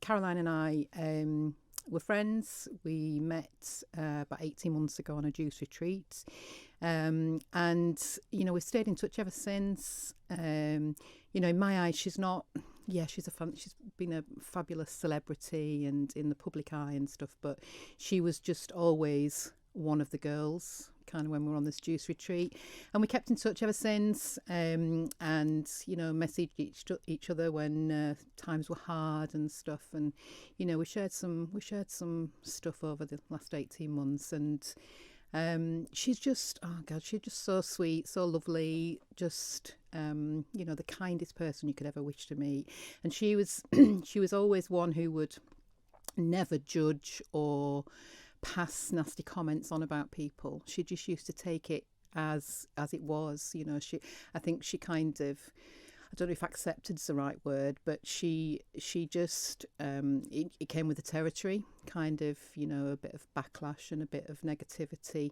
Caroline and I were friends. We met about 18 months ago on a juice retreat. And, we've stayed in touch ever since. In my eyes, she's been a fabulous celebrity and in the public eye and stuff, but she was just always one of the girls kind of when we were on this juice retreat, and we kept in touch ever since, and messaged each other when times were hard and stuff, and we shared some stuff over the last 18 months, and she's just she's just so sweet, so lovely, just the kindest person you could ever wish to meet. And she was she was always one who would never judge or pass nasty comments on about people. She just used to take it as it was. I think she kind of, I don't know if accepted's the right word, but she just it came with the territory, kind of, a bit of backlash and a bit of negativity,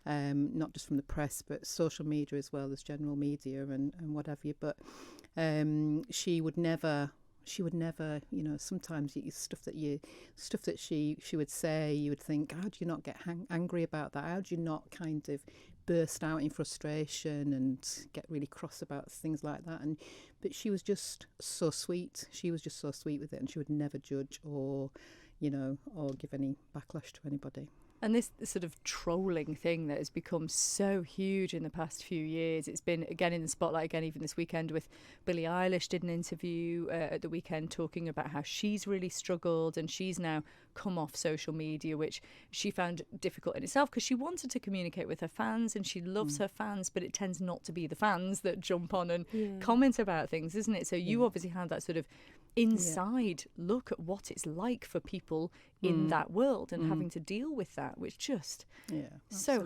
not just from the press but social media as well as general media and what have you. But she would never, sometimes stuff that she would say, you would think, how do you not get angry about that? How do you not kind of burst out in frustration and get really cross about things like that? But she was just so sweet. She was just so sweet with it, and she would never judge or give any backlash to anybody. And this sort of trolling thing that has become so huge in the past few years, it's been again in the spotlight again, even this weekend with Billie Eilish did an interview at the weekend talking about how she's really struggled, and she's now come off social media, which she found difficult in itself because she wanted to communicate with her fans and she loves her fans, but it tends not to be the fans that jump on and comment about things, isn't it? So you obviously had that sort of inside look at what it's like for people in that world and having to deal with that, which just so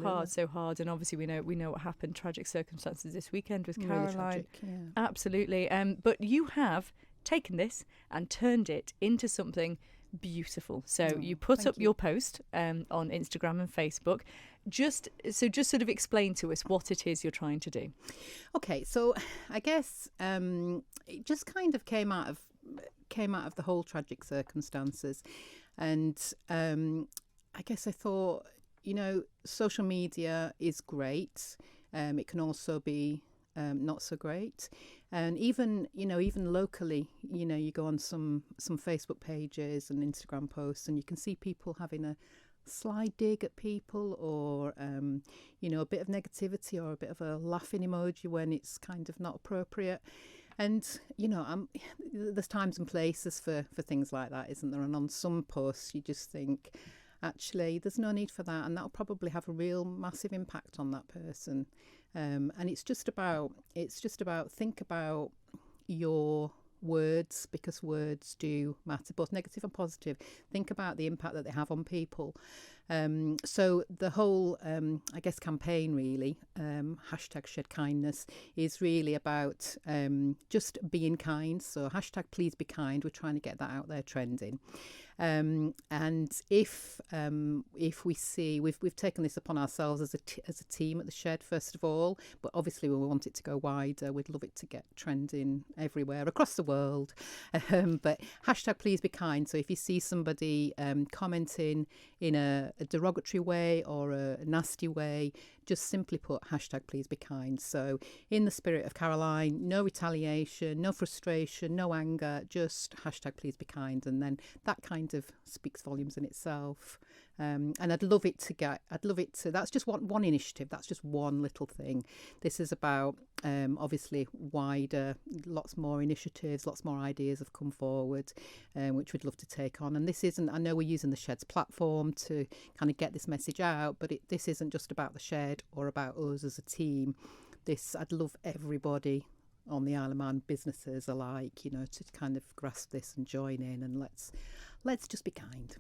hard. And obviously we know what happened, tragic circumstances this weekend with Caroline. Really tragic, absolutely. But you have taken this and turned it into something beautiful. So you put up your post on Instagram and Facebook. Just sort of explain to us what it is you're trying to do. Okay, so I guess it just kind of came out of the whole tragic circumstances, and I guess I thought, social media is great. It can also be not so great, and even locally, you go on some Facebook pages and Instagram posts, and you can see people having a sly dig at people, or a bit of negativity or a bit of a laughing emoji when it's kind of not appropriate. And there's times and places for things like that, isn't there? And on some posts you just think, actually, there's no need for that, and that'll probably have a real massive impact on that person. And it's just about think about your words, because words do matter, both negative and positive. Think about the impact that they have on people. So the whole, I guess, campaign really, #ShedKindness, is really about just being kind. So #PleaseBeKind. We're trying to get that out there trending. And if we see, we've taken this upon ourselves as a team at the Shed, first of all, but obviously we want it to go wider. We'd love it to get trending everywhere across the world. But #PleaseBeKind. So if you see somebody commenting in a derogatory way or a nasty way, just simply put #PleaseBeKind. So in the spirit of Caroline, no retaliation, no frustration, no anger, just #PleaseBeKind, and then that kind of speaks volumes in itself. And I'd love it to, that's just one initiative, that's just one little thing. This is about obviously wider, lots more initiatives, lots more ideas have come forward, which we'd love to take on. And this isn't, I know we're using the Shed's platform to kind of get this message out, but this isn't just about the Shed or about us as a team. I'd love everybody on the Isle of Man, businesses alike, to kind of grasp this and join in, and let's just be kind.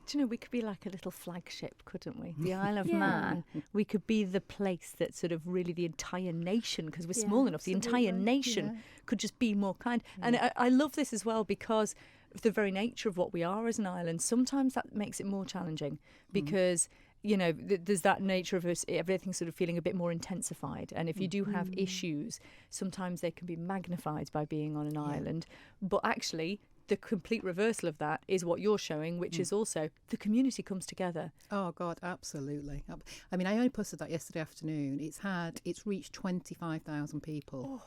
Do you know, we could be like a little flagship, couldn't we? The Isle of Man. We could be the place that sort of really the entire nation, because we're small enough, the entire nation could just be more kind. And I love this as well because of the very nature of what we are as an island. Sometimes that makes it more challenging because there's that nature of us, everything sort of feeling a bit more intensified. And if you do have issues, sometimes they can be magnified by being on an island. But actually, the complete reversal of that is what you're showing, which is also the community comes together. Oh God, absolutely. I mean, I only posted that yesterday afternoon. It's reached 25,000 people. Oh.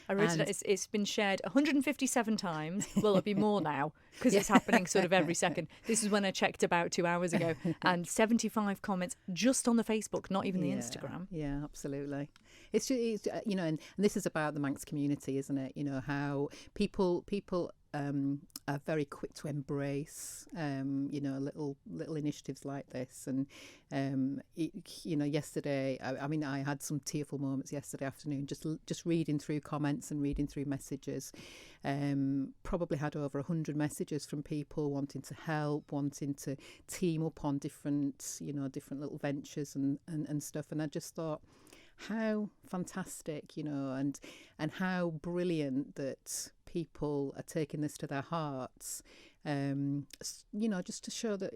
I wrote it's been shared 157 times. Well, it'll be more now because it's happening sort of every second. This is when I checked about 2 hours ago, and 75 comments just on the Facebook, not even the Instagram. Yeah, absolutely. It's and this is about the Manx community, isn't it? You know, how people are very quick to embrace, little initiatives like this. And, yesterday, I mean, I had some tearful moments yesterday afternoon, just reading through comments and reading through messages. Probably had over 100 messages from people wanting to help, wanting to team up on different little ventures and stuff. And I just thought, how fantastic, and how brilliant that people are taking this to their hearts, just to show that,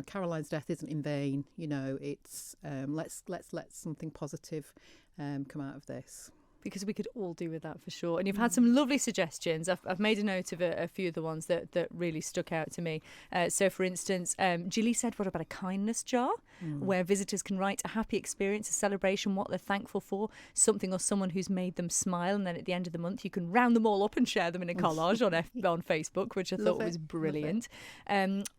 Caroline's death isn't in vain. It's let's let something positive come out of this. Because we could all do with that for sure. And you've had some lovely suggestions. I've made a note of a few of the ones that really stuck out to me. So, for instance, Gilly said, what about a kindness jar where visitors can write a happy experience, a celebration, what they're thankful for, something or someone who's made them smile. And then at the end of the month, you can round them all up and share them in a collage on Facebook, which I thought was brilliant.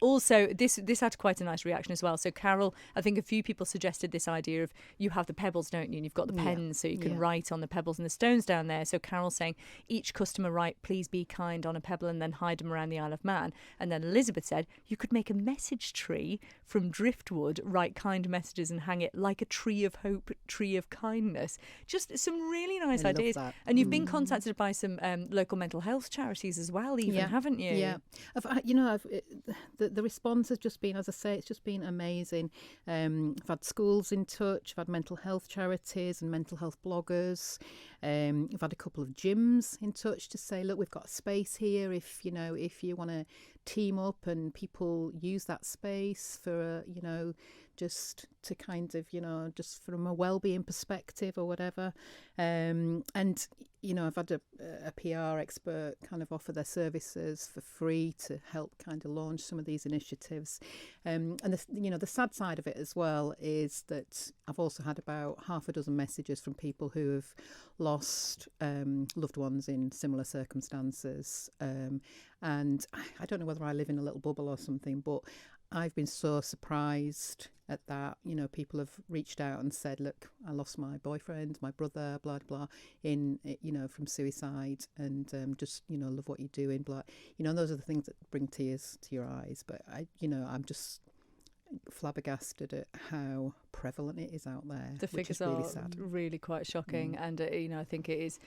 Also, this had quite a nice reaction as well. So, Carol, I think a few people suggested this idea of you have the pebbles, don't you? And you've got the pens, so you can write on the pebbles and the stones down there. So Carol's saying each customer write please be kind on a pebble and then hide them around the Isle of Man. And then Elizabeth said you could make a message tree from driftwood, write kind messages and hang it like a tree of hope, tree of kindness. Just some really nice ideas. And you've been contacted by some local mental health charities as well, haven't you? Yeah. The response has just been, as I say, it's just been amazing. I've had schools in touch, I've had mental health charities and mental health bloggers. I've had a couple of gyms in touch to say, look, we've got a space here if you want to team up, and people use that space for just to kind of just from a well-being perspective or whatever. And I've had a PR expert kind of offer their services for free to help kind of launch some of these initiatives. And the sad side of it as well is that I've also had about half a dozen messages from people who have lost loved ones in similar circumstances. And I don't know whether I live in a little bubble or something, but I've been so surprised at that. People have reached out and said, look, I lost my boyfriend, my brother, blah, blah, from suicide, and just, love what you're doing, blah. And those are the things that bring tears to your eyes. But I'm just flabbergasted at how prevalent it is out there. The figures really are sad. Really quite shocking, and I think it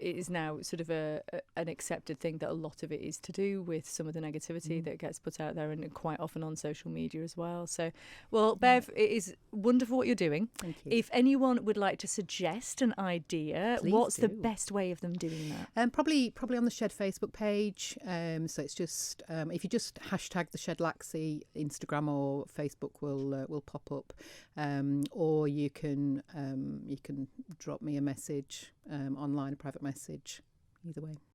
is now sort of an accepted thing that a lot of it is to do with some of the negativity that gets put out there, and quite often on social media as well. So, well, Bev, it is wonderful what you're doing. Thank you. If anyone would like to suggest an idea, Please what's do. the best way of them doing that? Probably on the Shed Facebook page. So it's just if you just hashtag the Shed Laxey, Instagram or Facebook will pop up. Or you can drop me a message online, a private message. Either way.